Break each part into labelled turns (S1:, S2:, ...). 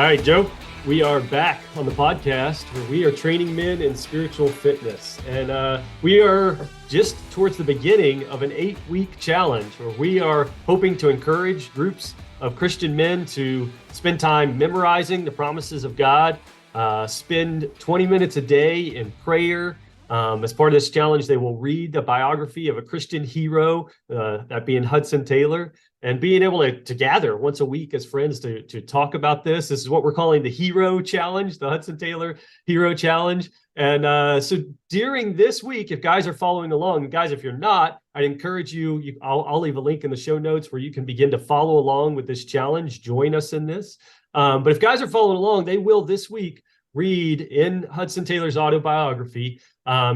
S1: All right, Joe, we are back on the podcast where we are training men in spiritual fitness. And we are just towards the beginning of an 8-week challenge where we are hoping to encourage groups of Christian men to spend time memorizing the promises of God, spend 20 minutes a day in prayer. As part of this challenge, they will read the biography of a Christian hero, that being Hudson Taylor, and being able to gather once a week as friends to talk about this. This is what we're calling the Hero Challenge, the Hudson Taylor Hero Challenge. And so during this week, if guys are following along, guys, if you're not, I'd encourage you, I'll leave a link in the show notes where you can begin to follow along with this challenge. Join us in this. But if guys are following along, they will this week read in Hudson Taylor's autobiography,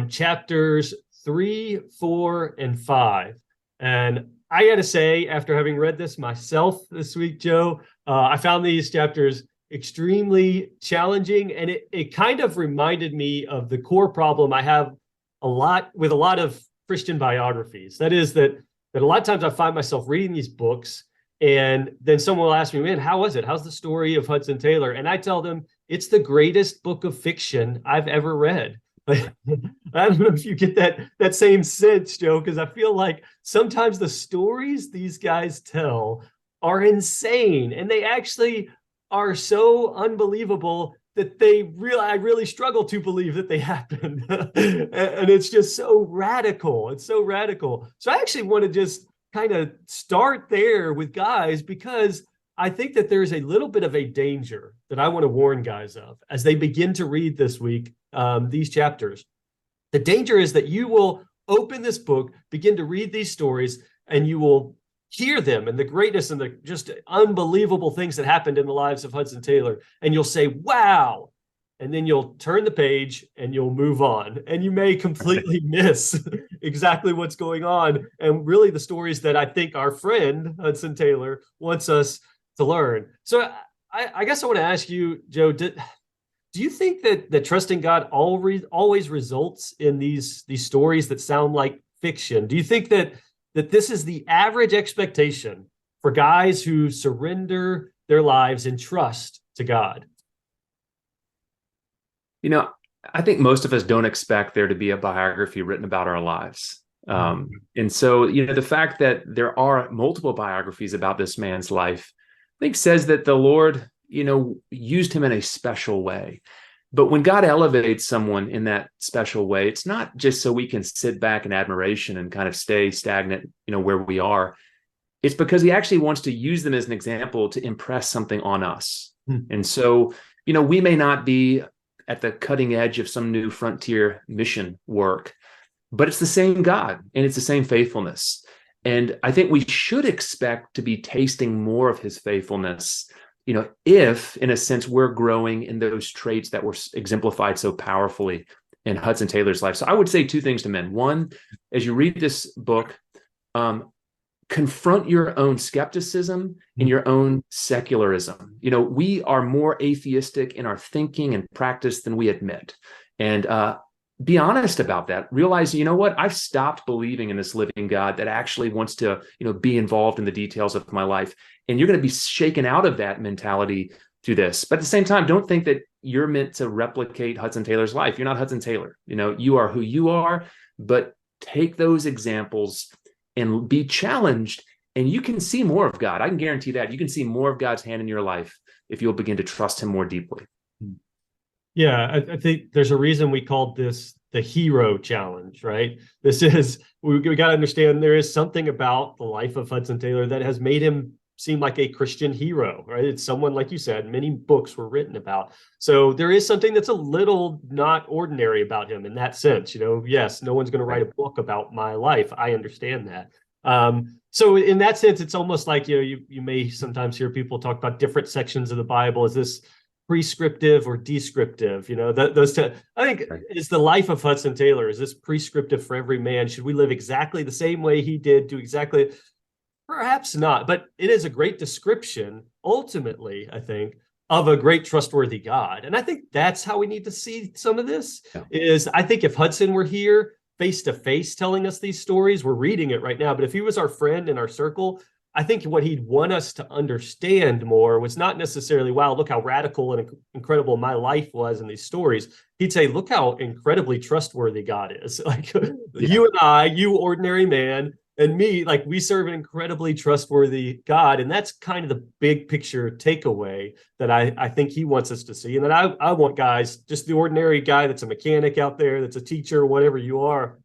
S1: chapters 3, 4, and 5. And I got to say, after having read this myself this week, Joe, I found these chapters extremely challenging, and it kind of reminded me of the core problem I have a lot of Christian biographies. That is that a lot of times I find myself reading these books, and then someone will ask me, man, how was it? How's the story of Hudson Taylor? And I tell them, it's the greatest book of fiction I've ever read. I don't know if you get that same sense, Joe, because I feel like sometimes the stories these guys tell are insane, and they actually are so unbelievable that I really struggle to believe that they happened. And it's just so radical. It's so radical. So I actually want to just kind of start there with guys, because I think that there's a little bit of a danger that I want to warn guys of as they begin to read this week, these chapters. The danger is that you will open this book, begin to read these stories, and you will hear them and the greatness and the just unbelievable things that happened in the lives of Hudson Taylor. And you'll say, wow. And then you'll turn the page and you'll move on. And you may completely miss exactly what's going on. And really the stories that I think our friend Hudson Taylor wants us to learn. So I guess I want to ask you, Joe, do you think that trusting God always results in these stories that sound like fiction? Do you think that this is the average expectation for guys who surrender their lives in trust to God?
S2: You know, I think most of us don't expect there to be a biography written about our lives. And so, the fact that there are multiple biographies about this man's life, I think says that the Lord, used him in a special way. But when God elevates someone in that special way, it's not just so we can sit back in admiration and kind of stay stagnant, where we are. It's because he actually wants to use them as an example to impress something on us. And so, we may not be at the cutting edge of some new frontier mission work, but it's the same God and it's the same faithfulness. And I think we should expect to be tasting more of his faithfulness, if, in a sense, we're growing in those traits that were exemplified so powerfully in Hudson Taylor's life. So I would say two things to men. One, as you read this book, confront your own skepticism and your own secularism. We are more atheistic in our thinking and practice than we admit. And be honest about that. Realize, what? I've stopped believing in this living God that actually wants to, be involved in the details of my life. And you're going to be shaken out of that mentality through this. But at the same time, don't think that you're meant to replicate Hudson Taylor's life. You're not Hudson Taylor. You are who you are, but take those examples and be challenged, and you can see more of God. I can guarantee that. You can see more of God's hand in your life if you'll begin to trust him more deeply.
S1: Yeah, I think there's a reason we called this the Hero Challenge, right? We got to understand there is something about the life of Hudson Taylor that has made him seem like a Christian hero, right? It's someone, like you said, many books were written about. So there is something that's a little not ordinary about him in that sense. Yes, no one's going to write a book about my life. I understand that. So in that sense, it's almost like, you may sometimes hear people talk about different sections of the Bible. Is this prescriptive or descriptive? I think is the life of Hudson Taylor. Is this prescriptive for every man? Should we live exactly the same way he did? Do exactly? Perhaps not, but it is a great description, ultimately, I think, of a great trustworthy God. And I think that's how we need to see some of this. Is I think if Hudson were here face to face telling us these stories, we're reading it right now, but if he was our friend in our circle, I think what he'd want us to understand more was not necessarily, wow, look how radical and incredible my life was in these stories. He'd say, look how incredibly trustworthy God is. Like you and I, you ordinary man, and me, like we serve an incredibly trustworthy God. And that's kind of the big picture takeaway that I think he wants us to see. And then I want guys, just the ordinary guy that's a mechanic out there, that's a teacher, whatever you are.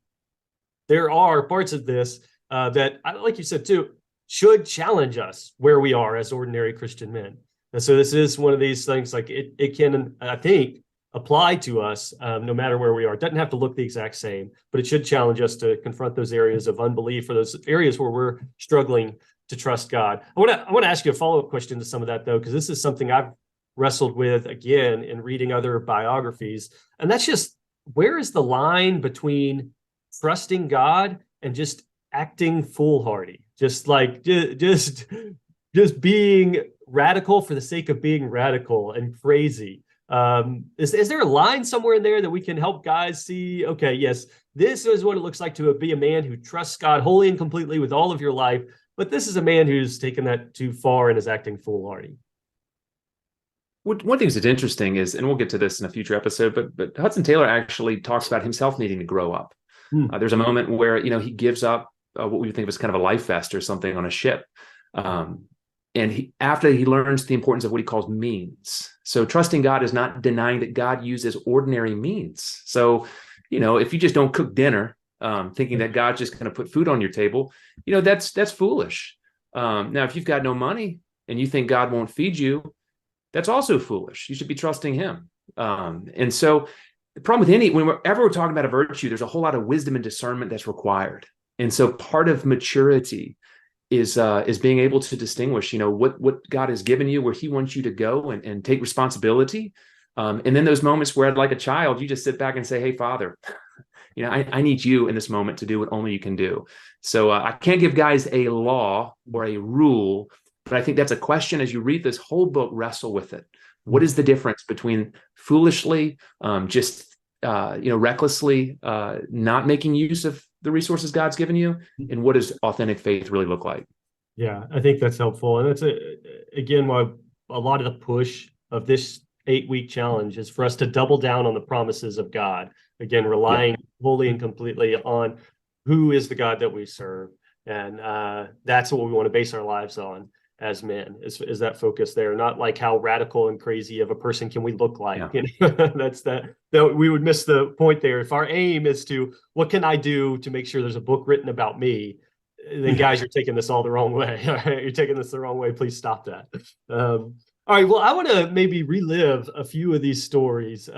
S1: There are parts of this that, like you said too, should challenge us where we are as ordinary Christian men. And so this is one of these things, like it can, I think, apply to us no matter where we are. It doesn't have to look the exact same, but it should challenge us to confront those areas of unbelief or those areas where we're struggling to trust God. I want to ask you a follow-up question to some of that, though, because this is something I've wrestled with again in reading other biographies. And that's just, where is the line between trusting God and just acting foolhardy, just being radical for the sake of being radical and crazy? Is there a line somewhere in there that we can help guys see, okay, yes, this is what it looks like to be a man who trusts God wholly and completely with all of your life, but this is a man who's taken that too far and is acting foolhardy?
S2: One thing that's interesting is, and we'll get to this in a future episode, but Hudson Taylor actually talks about himself needing to grow up. There's a moment where, he gives up what we think of as kind of a life vest or something on a ship. And after he learns the importance of what he calls means. So trusting God is not denying that God uses ordinary means. So, if you just don't cook dinner, thinking that God's just going to put food on your table, that's foolish. Now, if you've got no money and you think God won't feed you, that's also foolish. You should be trusting him. And so the problem with whenever we're talking about a virtue, there's a whole lot of wisdom and discernment that's required. And so part of maturity is being able to distinguish, what God has given you, where he wants you to go and take responsibility. And then those moments where, like a child, you just sit back and say, hey, Father, I need you in this moment to do what only you can do. So I can't give guys a law or a rule, but I think that's a question as you read this whole book, wrestle with it. What is the difference between foolishly, recklessly not making use of the resources God's given you, and what does authentic faith really look like?
S1: Yeah, I think that's helpful. And that's, again, why a lot of the push of this 8-week challenge is for us to double down on the promises of God. Again, relying wholly and completely on who is the God that we serve. And that's what we want to base our lives on as men, is that focus there, not like how radical and crazy of a person can we look like. That's that we would miss the point there. If our aim is to, what can I do to make sure there's a book written about me, then guys, you're taking this all the wrong way. All right? You're taking this the wrong way. Please stop that. All right, well, I want to maybe relive a few of these stories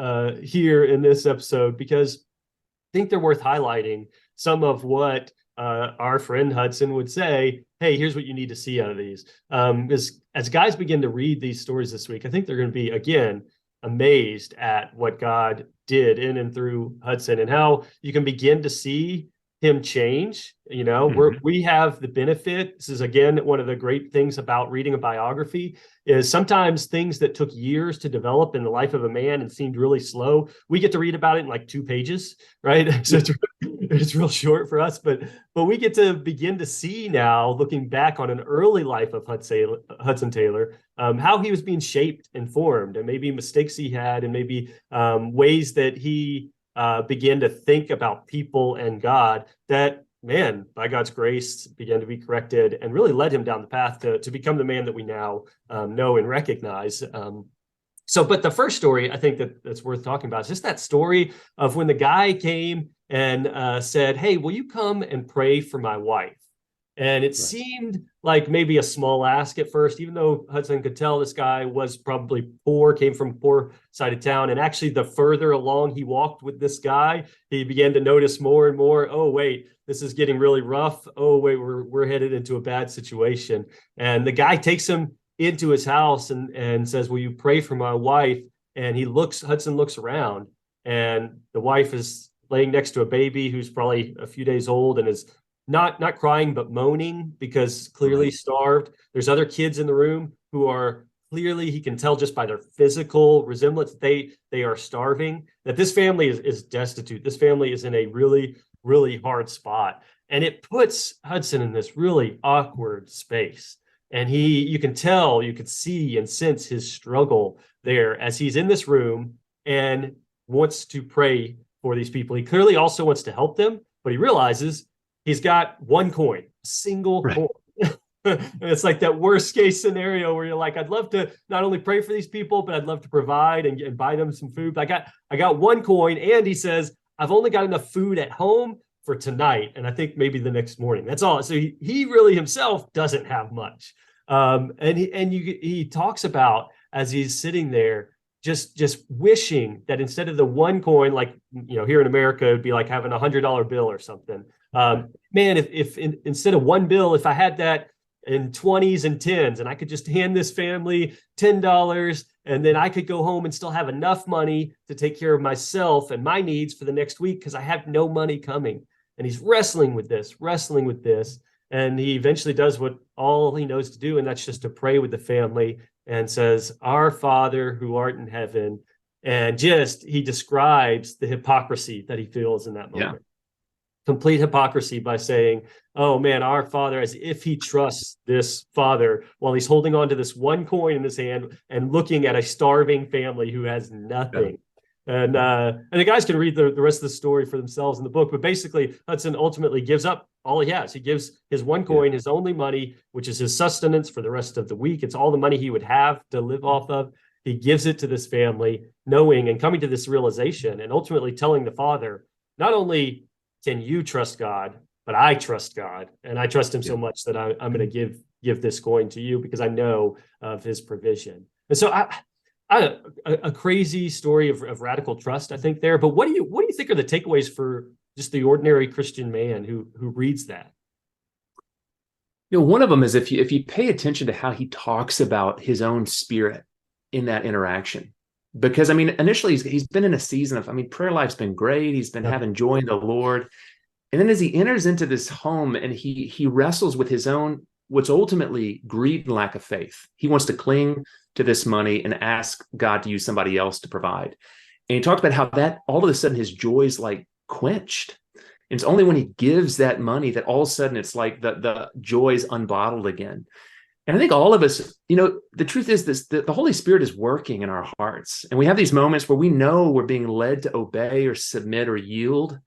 S1: here in this episode, because I think they're worth highlighting some of what our friend Hudson would say, hey, here's what you need to see out of these. As guys begin to read these stories this week, I think they're going to be, again, amazed at what God did in and through Hudson, and how you can begin to see him change. We have the benefit. This is, again, one of the great things about reading a biography, is sometimes things that took years to develop in the life of a man and seemed really slow, we get to read about it in like 2 pages, right? So it's real short for us, but we get to begin to see now, looking back on an early life of Hudson Taylor, how he was being shaped and formed, and maybe mistakes he had, and maybe ways that he began to think about people and God that, man, by God's grace, began to be corrected and really led him down the path to become the man that we now know and recognize. But the first story I think that's worth talking about is just that story of when the guy came and said, hey, will you come and pray for my wife? And it seemed like maybe a small ask at first, even though Hudson could tell this guy was probably poor, came from a poor side of town. And actually, the further along he walked with this guy, he began to notice more and more, oh, wait, this is getting really rough. Oh, wait, we're headed into a bad situation. And the guy takes him into his house and says, will you pray for my wife? And Hudson looks around, and the wife is laying next to a baby who's probably a few days old and is not crying, but moaning, because clearly starved. There's other kids in the room who are clearly, he can tell just by their physical resemblance, they are starving, that this family is destitute. This family is in a really, really hard spot. And it puts Hudson in this really awkward space. And you can tell, you can see and sense his struggle there as he's in this room and wants to pray for these people. He clearly also wants to help them, but he realizes he's got one coin, a single
S2: Right.
S1: coin. And it's like that worst case scenario where you're like, I'd love to not only pray for these people, but I'd love to provide and buy them some food. But I got one coin. And he says, I've only got enough food at home for tonight. And I think maybe the next morning. That's all. So he really himself doesn't have much. He talks about as he's sitting there, just wishing that instead of the one coin, like, here in America, it'd be like having $100 bill or something. Man, if instead of one bill, if I had that in 20s and 10s, and I could just hand this family $10, and then I could go home and still have enough money to take care of myself and my needs for the next week because I have no money coming. And he's wrestling with this. And he eventually does what all he knows to do, and that's just to pray with the family and says, Our Father who art in heaven. And he describes the hypocrisy that he feels in that moment. Complete hypocrisy by saying, oh man, our Father, as if he trusts this father while he's holding on to this one coin in his hand and looking at a starving family who has nothing. And the guys can read the rest of the story for themselves in the book. But basically, Hudson ultimately gives up all he has. He gives his one coin, his only money, which is his sustenance for the rest of the week. It's all the money he would have to live off of. He gives it to this family, knowing and coming to this realization and ultimately telling the father, not only can you trust God, but I trust God. And I trust him so much that I'm going to give this coin to you because I know of his provision. And so a crazy story of radical trust, I think there. But what do you think are the takeaways for just the ordinary Christian man who reads that?
S2: One of them is if you pay attention to how he talks about his own spirit in that interaction. Because initially he's been in a season of, prayer life's been great. He's been having joy in the Lord. And then as he enters into this home and he wrestles with his own, what's ultimately greed and lack of faith. He wants to cling to this money and ask God to use somebody else to provide. And he talked about how that all of a sudden his joy is like quenched. And it's only when he gives that money that all of a sudden it's like the joy is unbottled again. And I think all of us, the truth is the Holy Spirit is working in our hearts. And we have these moments where we know we're being led to obey or submit or yield,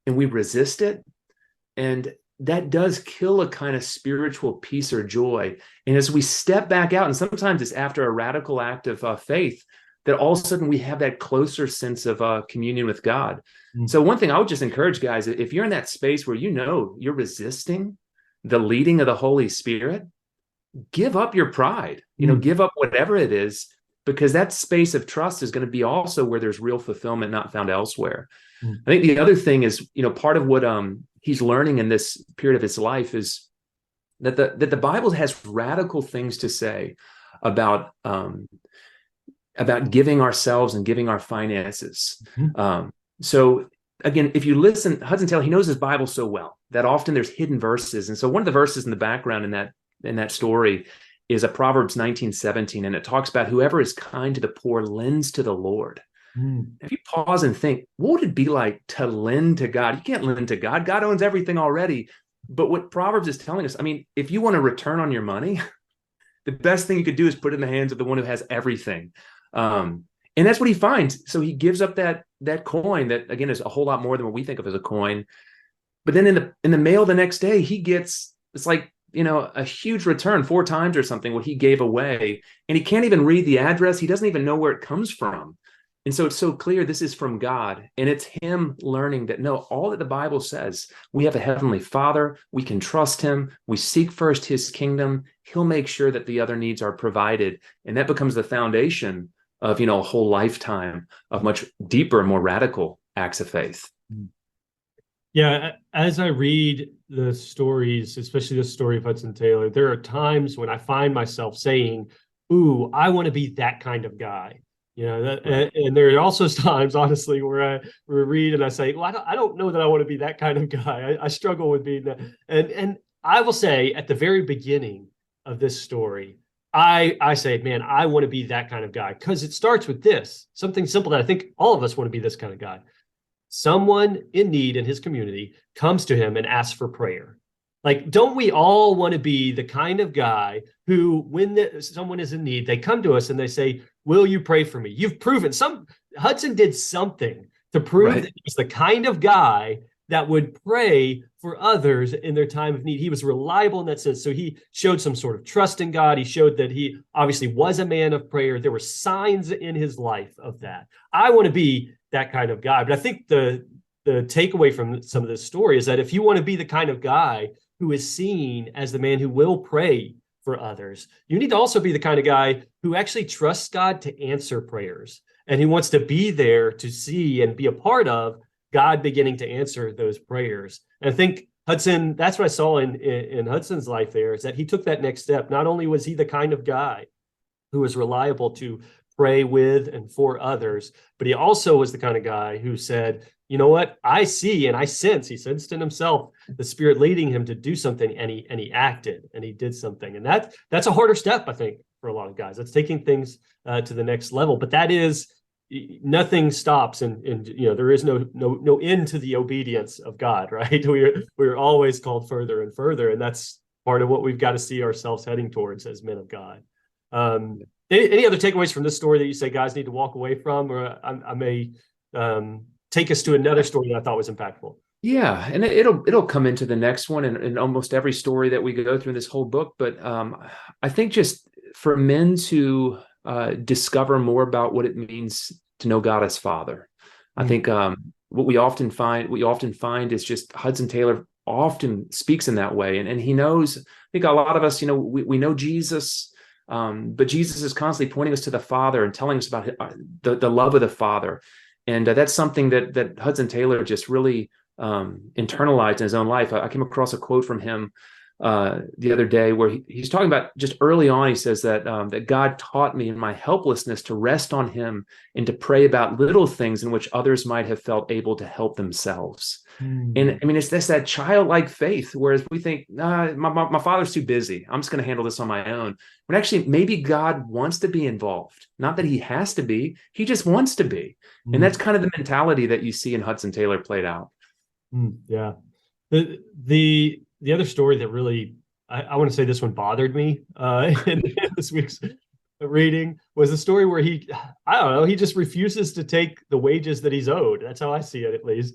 S2: and we resist it. And that does kill a kind of spiritual peace or joy. And as we step back out, and sometimes it's after a radical act of faith, that all of a sudden we have that closer sense of communion with God. Mm-hmm. So one thing I would just encourage guys, if you're in that space where you're resisting the leading of the Holy Spirit, give up your pride, give up whatever it is, because that space of trust is going to be also where there's real fulfillment not found elsewhere. I think the other thing is, part of what he's learning in this period of his life is that the Bible has radical things to say about giving ourselves and giving our finances. So again, if you listen, Hudson Taylor, he knows his Bible so well that often there's hidden verses. And so one of the verses in the background in that story is a Proverbs 19:17, and it talks about whoever is kind to the poor lends to the Lord. If you pause and think, what would it be like to lend to God? You can't lend to God. God owns everything already. But what Proverbs is telling us, if you want a return on your money, the best thing you could do is put it in the hands of the one who has everything. And that's what he finds. So he gives up that coin that, again, is a whole lot more than what we think of as a coin. But then in the mail the next day, he gets, it's like, a huge return, 4 times or something, what he gave away. And he can't even read the address. He doesn't even know where it comes from. And so it's so clear this is from God. And it's him learning that, no, all that the Bible says, we have a heavenly Father. We can trust him. We seek first his kingdom. He'll make sure that the other needs are provided. And that becomes the foundation of, a whole lifetime of much deeper, more radical acts of faith.
S1: Yeah, as I read the stories, especially the story of Hudson Taylor, there are times when I find myself saying, ooh, I want to be that kind of guy. And there are also times, honestly, where I read and I say, well, I don't know that I want to be that kind of guy. I struggle with being that. And I will say at the very beginning of this story, I say, man, I want to be that kind of guy, because it starts with this, something simple that I think all of us want to be this kind of guy. someone in need in his community comes to him and asks for prayer. Like, don't we all want to be the kind of guy who, when someone is in need, they come to us and they say, will you pray for me? You've proven Hudson did something to prove that he was the kind of guy that would pray for others in their time of need. He was reliable in that sense. So he showed some sort of trust in God. He showed that he obviously was a man of prayer. There were signs in his life of that. I want to be that kind of guy. But I think the takeaway from some of this story is that if you want to be the kind of guy who is seen as the man who will pray for others, you need to also be the kind of guy who actually trusts God to answer prayers. And he wants to be there to see and be a part of God beginning to answer those prayers. And I think Hudson, that's what I saw in Hudson's life there, is that he took that next step. Not only was he the kind of guy who was reliable to pray with and for others, but he also was the kind of guy who said, you know what, I see and I sense, he sensed in himself the Spirit leading him to do something, and he acted and he did something. And that's a harder step, I think, for a lot of guys. That's taking things to the next level. But that is, nothing stops, and there is no end to the obedience of God, right? We're always called further and further, and that's part of what we've got to see ourselves heading towards as men of God. Any other takeaways from this story that you say guys need to walk away from, or I may take us to another story that I thought was impactful?
S2: Yeah, and it'll come into the next one and almost every story that we go through in this whole book. But I think just for men to discover more about what it means to know God as Father, I think what we often find is just Hudson Taylor often speaks in that way, and he knows. I think a lot of us, we know Jesus. But Jesus is constantly pointing us to the Father and telling us about the love of the Father. And that's something that Hudson Taylor just really internalized in his own life. I came across a quote from him the other day where he's talking about, just early on, he says that God taught me in my helplessness to rest on him and to pray about little things in which others might have felt able to help themselves. And I mean, it's that childlike faith, whereas we think, nah, my father's too busy, I'm just going to handle this on my own. But actually, maybe God wants to be involved. Not that he has to be, he just wants to be. And that's kind of the mentality that you see in Hudson Taylor played out.
S1: Yeah. The other story that really, I want to say this one bothered me in this week's reading was a story where he just refuses to take the wages that he's owed. That's how I see it, at least.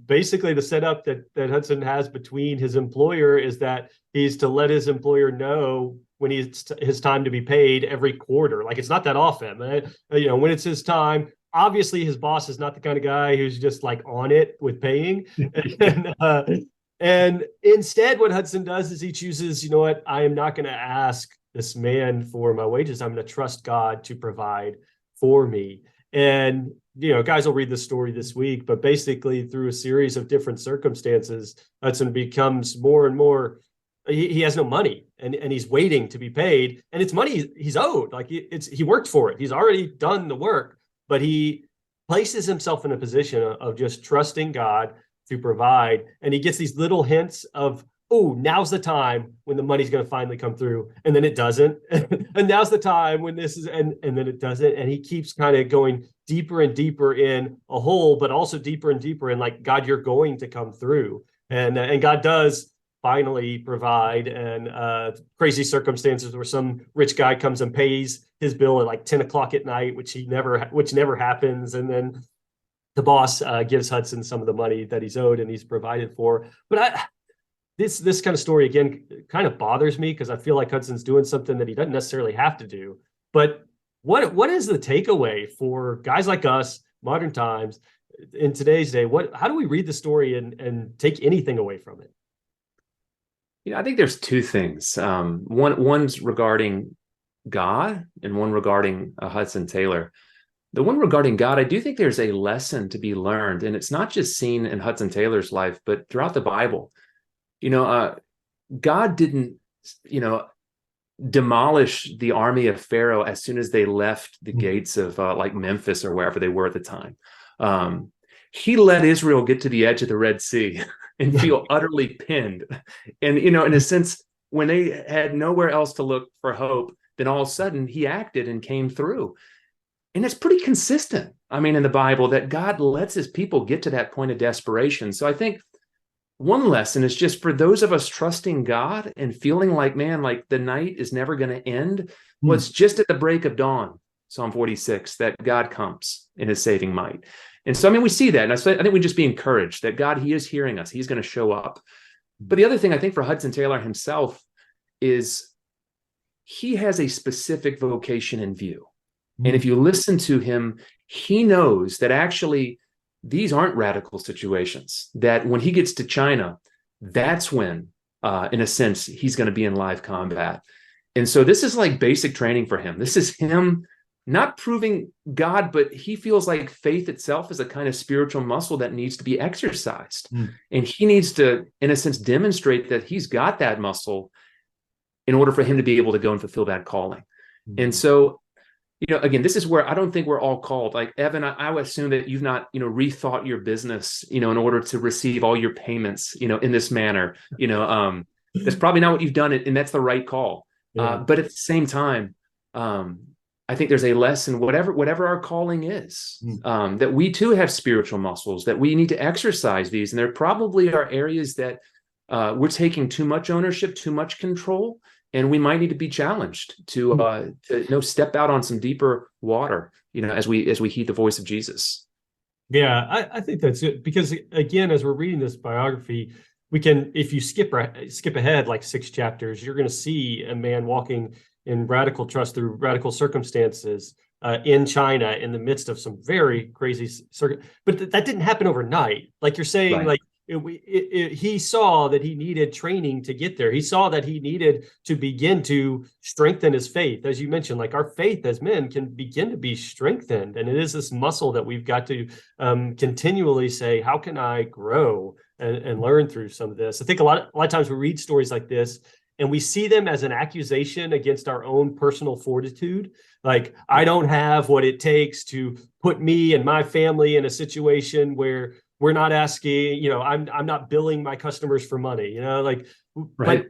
S1: Basically the setup that Hudson has between his employer is that he's to let his employer know when it's his time to be paid every quarter. Like, it's not that often, when it's his time. Obviously his boss is not the kind of guy who's just like on it with paying. And instead what Hudson does is he chooses, you know what, I am not going to ask this man for my wages. I'm going to trust God to provide for me. And, guys will read the story this week, but basically through a series of different circumstances, Hudson becomes more and more, he has no money, and he's waiting to be paid, and it's money he's owed. Like, he worked for it. He's already done the work, but he places himself in a position of just trusting God to provide. And he gets these little hints of, oh, now's the time when the money's going to finally come through. And then it doesn't. And now's the time when this is, and then it doesn't. And he keeps kind of going deeper and deeper in a hole, but also deeper and deeper in, like, God, you're going to come through. And God does finally provide. And crazy circumstances where some rich guy comes and pays his bill at like 10 o'clock at night, which never happens. And then the boss gives Hudson some of the money that he's owed and he's provided for. But this kind of story, again, kind of bothers me, because I feel like Hudson's doing something that he doesn't necessarily have to do. But what is the takeaway for guys like us, modern times, in today's day? How do we read the story and take anything away from it?
S2: I think there's two things. One's regarding God and one regarding Hudson Taylor. The one regarding God, I do think there's a lesson to be learned, and it's not just seen in Hudson Taylor's life, but throughout the Bible. God didn't, demolish the army of Pharaoh as soon as they left the gates of like Memphis or wherever they were at the time. He let Israel get to the edge of the Red Sea and feel utterly pinned. And, in a sense, when they had nowhere else to look for hope, then all of a sudden he acted and came through. And it's pretty consistent. I mean, in the Bible, that God lets his people get to that point of desperation. So I think one lesson is just for those of us trusting God and feeling like, man, like the night is never going to end. Well, it's just at the break of dawn, Psalm 46, that God comes in his saving might. And so, I mean, we see that. And I think we just be encouraged that God, he is hearing us. He's going to show up. But the other thing I think for Hudson Taylor himself is he has a specific vocation in view. And if you listen to him, he knows that actually these aren't radical situations, that when he gets to China, that's when, in a sense, he's going to be in live combat. And so this is like basic training for him. This is him not proving God, but he feels like faith itself is a kind of spiritual muscle that needs to be exercised. And he needs to, in a sense, demonstrate that he's got that muscle in order for him to be able to go and fulfill that calling. And so, you know, again, this is where I don't think we're all called. Like, Evan, I would assume that you've not, you know, rethought your business, you know, in order to receive all your payments, you know, in this manner. You know, that's probably not what you've done, and that's the right call. But at the same time, I think there's a lesson, whatever our calling is, that we too have spiritual muscles, that we need to exercise these. And there probably are areas that we're taking too much ownership, too much control, and we might need to be challenged to you know, step out on some deeper water, you know, as we heed the voice of Jesus.
S1: Yeah, I think that's it, because again, as we're reading this biography, we can, if you skip ahead like 6 chapters, you're going to see a man walking in radical trust through radical circumstances in China in the midst of some very crazy but that didn't happen overnight. Like you're saying,
S2: Right.
S1: like he saw that he needed training to get there. He saw that he needed to begin to strengthen his faith. As you mentioned, like our faith as men can begin to be strengthened. And it is this muscle that we've got to continually say, how can I grow and learn through some of this? I think a lot of times we read stories like this and we see them as an accusation against our own personal fortitude. Like, I don't have what it takes to put me and my family in a situation where we're not asking, you know, I'm not billing my customers for money, you know, like,
S2: Right.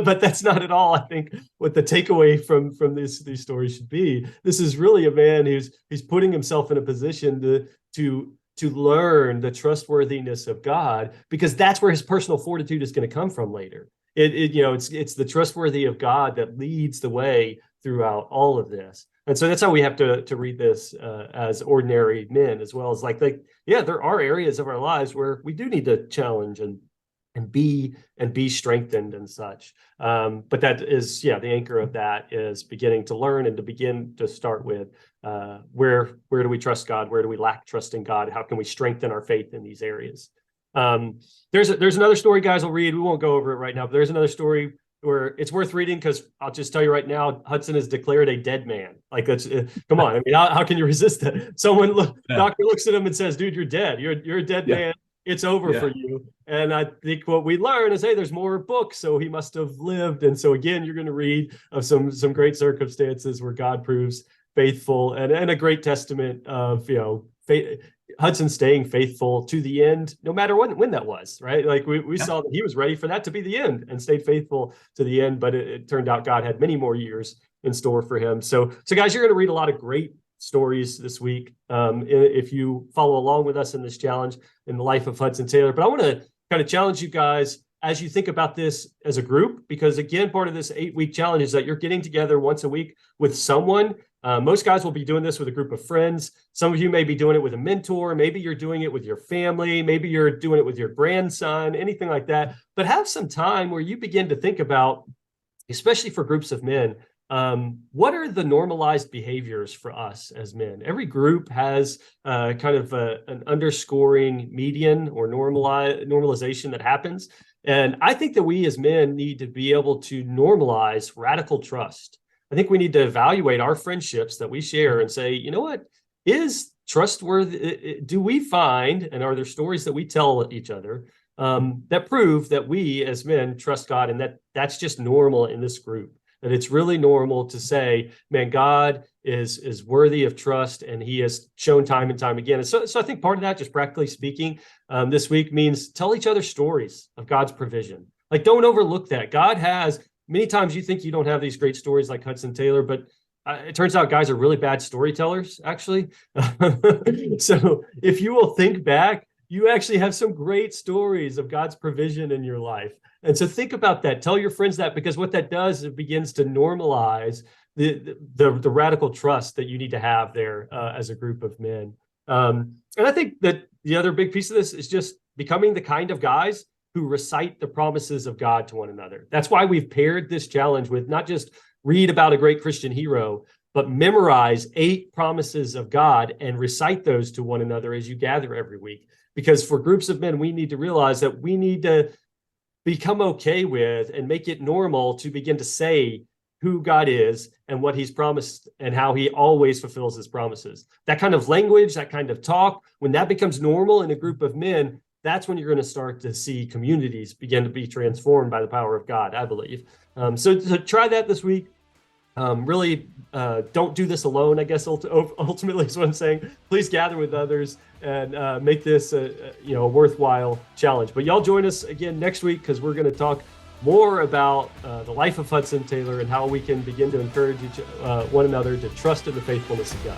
S1: but that's not at all, I think, what the takeaway from these stories should be. This is really a man he's putting himself in a position to learn the trustworthiness of God, because that's where his personal fortitude is going to come from later. You know, it's the trustworthy of God that leads the way throughout all of this. And so that's how we have to read this as ordinary men, as well as like, yeah, there are areas of our lives where we do need to challenge and be strengthened and such. But that is, yeah, the anchor of that is beginning to learn and to begin to start with where do we trust God? Where do we lack trust in God? How can we strengthen our faith in these areas? There's another story, guys, I'll read. We won't go over it right now, but there's another story where it's worth reading, because I'll just tell you right now, Hudson is declared a dead man. Like, that's come on. I mean, how can you resist that? Doctor looks at him and says, "Dude, you're dead. You're a dead man. It's over for you." And I think what we learn is, hey, there's more books, so he must have lived. And so again, you're going to read of some great circumstances where God proves faithful, and a great testament of, you know, faith. Hudson staying faithful to the end, no matter when that was, right? Like we saw that he was ready for that to be the end and stayed faithful to the end, but it turned out God had many more years in store for him. So guys, you're going to read a lot of great stories this week if you follow along with us in this challenge in the life of Hudson Taylor. But I want to kind of challenge you guys as you think about this as a group, because again, part of this 8-week challenge is that you're getting together once a week with someone. Most guys will be doing this with a group of friends. Some of you may be doing it with a mentor. Maybe you're doing it with your family. Maybe you're doing it with your grandson, anything like that. But have some time where you begin to think about, especially for groups of men, what are the normalized behaviors for us as men? Every group has kind of an underscoring median or normalization that happens. And I think that we as men need to be able to normalize radical trust. I think we need to evaluate our friendships that we share and say, you know what, is trustworthy? Do we find, and are there stories that we tell each other that prove that we as men trust God, and that's just normal in this group? That it's really normal to say, man, God is worthy of trust, and he has shown time and time again. And so I think part of that, just practically speaking, this week means tell each other stories of God's provision. Like, don't overlook that. God has, many times you think you don't have these great stories like Hudson Taylor, but it turns out guys are really bad storytellers, actually. So if you will think back, you actually have some great stories of God's provision in your life. And so think about that. Tell your friends that, because what that does is it begins to normalize the radical trust that you need to have there as a group of men. And I think that the other big piece of this is just becoming the kind of guys who recite the promises of God to one another. That's why we've paired this challenge with not just read about a great Christian hero, but memorize 8 promises of God and recite those to one another as you gather every week. Because for groups of men, we need to realize that we need to become okay with and make it normal to begin to say who God is and what he's promised and how he always fulfills his promises. That kind of language, that kind of talk, when that becomes normal in a group of men, that's when you're going to start to see communities begin to be transformed by the power of God, I believe. So try that this week. Really don't do this alone, I guess, ultimately is what I'm saying. Please gather with others and make this a worthwhile challenge. But y'all join us again next week, because we're going to talk more about the life of Hudson Taylor and how we can begin to encourage one another to trust in the faithfulness of God.